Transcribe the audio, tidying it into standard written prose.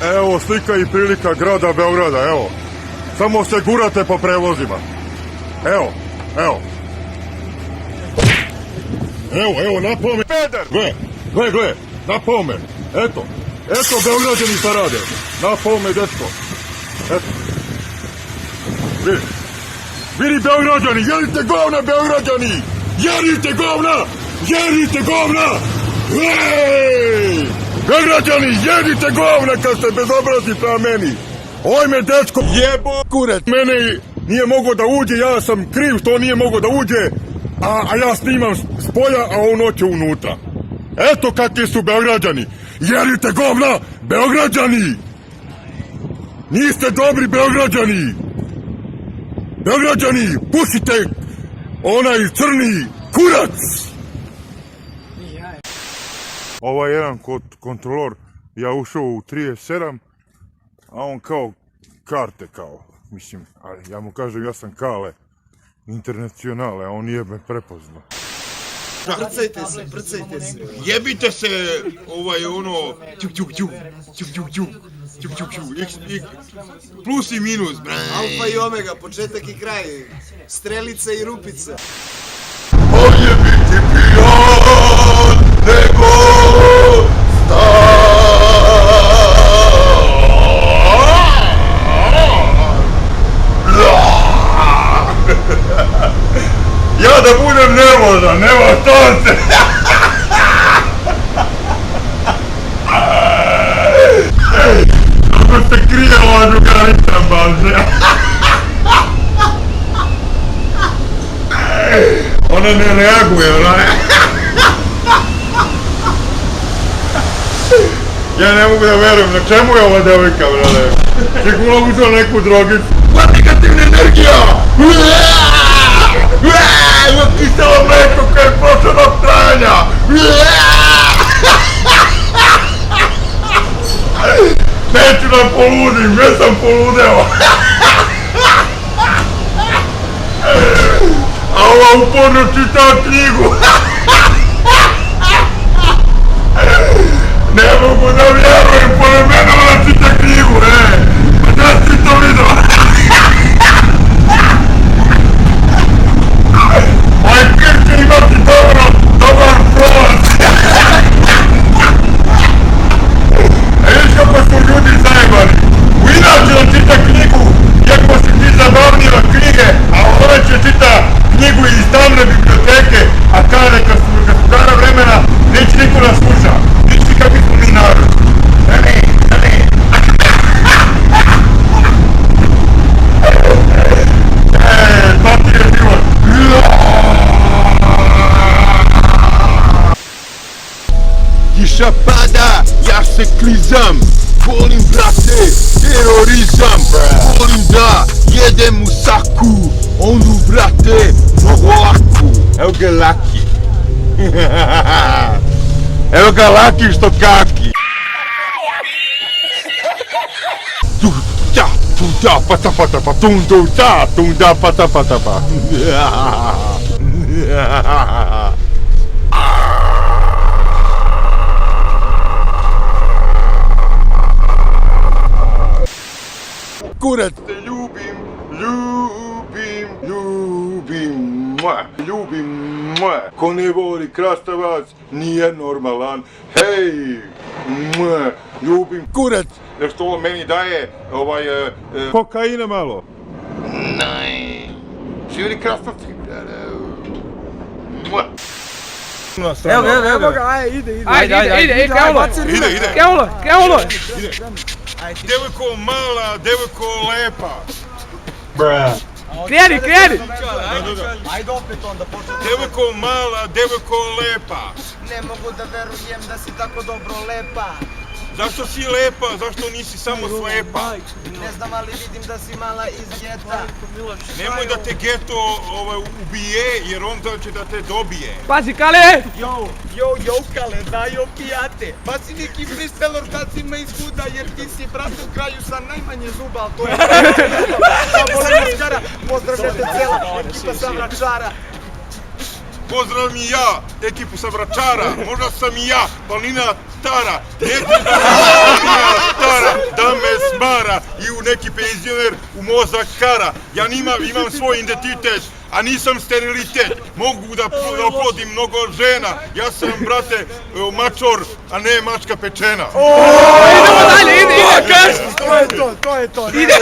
Evo slika i prilika grada Beograda, evo. Samo se gurate po prevozima. Evo, evo. Evo, napome. Peder! Gle, napome. Eto, Beograđani šta rade. Napome, dečko. Eto. Vidi Beograđani, jedite govna, Beograđani! Jedite govna! Ej! Beograđani, jedite govna kad ste bezobrazni prema meni! Oj me dečko jebo kurac! Mene nije mogao da uđe, ja sam kriv što on nije mogao da uđe, a ja snimam s polja, a on hoće unutra. Eto kakvi su Beograđani! Jedite govna, Beograđani! Niste dobri Beograđani! Beograđani, pušite onaj crni kurac! Ovaj jedan kontrolor, ja ušao u 37, a on kao karte kao, mislim, ali ja mu kažem ja sam Kale, internacionale, a on nije me prepoznao. Prcajte se. Jebite se, ono, plus i minus, bre. Alfa i omega, početak i kraj. Strelica i rupica. Bolje biti pijan nego ja da budem nervozan, nema šanse. Kako se krije ova drugarica, baze. Ona ne reaguje, ona ne. Ja ne mogu da verujem, na čemu je ova devojka, brale? Sigurno uzela neku drogicu. Pa negativna energija! Kiselo mleko koje je prošlo trajanja! Neću da poludim, već sam poludeo! A ova uporno čita knjigu! Ne mogu da vjerujem, pored mene ona čita knjigu, Pa da si to vidio? Aj, kjer će imati dobar prolaz! Vidiš kako su ljudi zajebani? U inače da čita knjigu, iako si ti zabavnila knjige, a ona će čita knjigu iz tamne biblioteke, a kada kad su stara vremena, neće niko da sluša. Vidiš kakvi smo mi narod. To ti je život. Kiša pada, ja se klizam. Volim, brate, terorizam. Volim da jedem u saku. Onu, brate, mnogo laku. Evo ga Laki. Evo ga Laki što kaki. Tunda pata pata pa tunda pata pata pa. Kurac te ljubim, ko ne voli krastavac nije normalan, hej, ljubim kurac, jer što on meni daje kokaina malo. Nej, živjeli krastavci. Evo ga, ajde, ide. Ajde, krenulo. Devojko mala, devojko lepa. Kreni. Ajde opet onda početi. Devojko mala, devojko lepa. Ne mogu da verujem da si tako dobro lepa. Zašto si lepa? Zašto nisi samo slepa? Ne znam, ali vidim da si mala iz geta. Nemoj da te geto ubije, jer on će da te dobije. Pazi, Kale! Jo, Kale, daj opijate. Pa si neki freestyle ortacima iz huda, jer ti si brat u kraju sa najmanje zuba, ali to je pozdravljate cela ekipa sa Vračara. Pozdravim i ja, ekipu sa Vračara, možda sam i ja, Balina Tara, neću da Balina Tara, neki penzioner u mozak kara. Ja imam svoj identitet, a nisam sterilitet. Mogu da oplodim mnogo žena. Ja sam, brate, mačor, a ne mačka pečena. Idemo dalje, ide, To je to. ide.